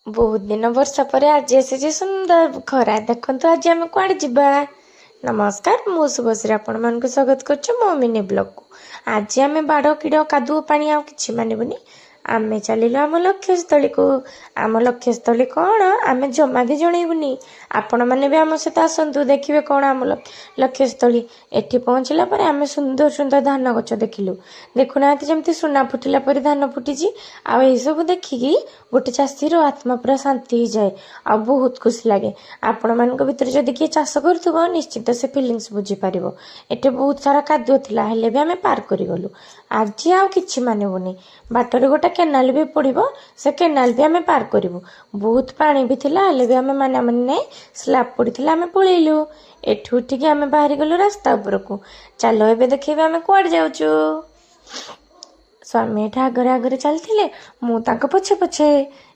बहुत दिन वर्षा पर आज आसी सुंदर खरा देखु आज आम कुआड़े ଯିବା। नमस्कार मु शुभश्री आपण मान स्वागत कर मो मिनी ब्लॉग को। आज आम बाड़ किड़ कादुओ पानी आ कि मानबनी आम चलिलु आम लक्ष्यस्थली को। आम लक्ष्यस्थली कौन आम जमा भी जनइबुनी। आपण मैंने भी आम सहित आसतु देखिए कौन आम लक्ष्यस्थली। एठी पहुँचला पर आम सुंदर सुंदर धान गछ देखिलु। देखुना जमती सुना फुटिला पर धान फुटी आ सब देखिकी गोटे चाषीर आत्मा पूरा शांति हो जाए आ बहुत खुशी लगे। आपण मान भीतर जदि किए चाष कर निश्चित से फिलिंग्स बुझी पार। एटे बहुत सारा कादुओ थिला हेले भी आम पार कर गलु। आज आउ किछि मानबुनी बाटर गोटे केनाल भी पड़ो से केनाल भी आम पार करूँ। बहुत पानी भी थिला हेले भी आम माना मानी नहीं स्लाब पड़ता आम पलैलु। एठू उठिकी आम बाहरी गलु रास्ता उपरकू। चलो एबे देखिए आम कुआड़े जाऊचु। स्वामी एठा आगरे आगरे चलते मु तांको पछे पछे।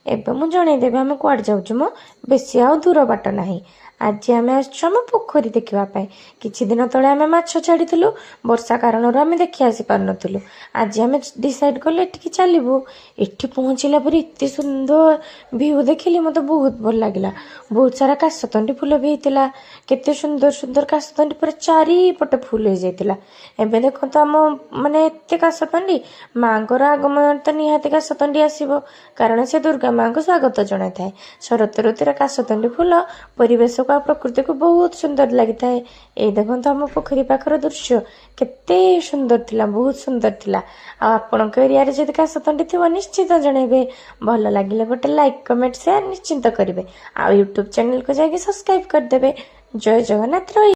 एबे मु जनईदेवी आम कुआड़े जाऊचु मो बेसी आउ दूर बाट नाही। आज आम आम पोखरी देखापी किछि दिन तले आम माछ छाड़ीलु वर्षा कारण आम देखी आसी पार नुँ। आज आम डिसाइड कले एटिकी चलू। एटी पहुँचला पर एत सुंदर भ्यू देखिली मत बहुत भल लगे। बहुत सारा काशतंडी फूल भी होता केते सुंदर सुंदर काशतंडी पूरा चारिपटे फुल हो जाता। एबे देखो तो आम माने एते काशतंडी माँ को आगमन तो निहाती काशतंडी आसब कारण से दुर्गा माँ को स्वागत जनाई थाए। शरत ऋतुर काशतंडी फूल परिवेश को प्रकृति को बहुत सुंदर लगी थाए। ये देखो तो आम पोखरी पाखर दृश्य केते सुंदर थिला बहुत सुंदर थिला। आपण एरिया जदि काशतंडी थी निश्चित जनइबे। भल लगे गोटे लाइक कमेंट शेयर निश्चिंत करेंगे। आ यूट्यूब चैनल को जाके सब्सक्राइब करदे। जय जगन्नाथ रही।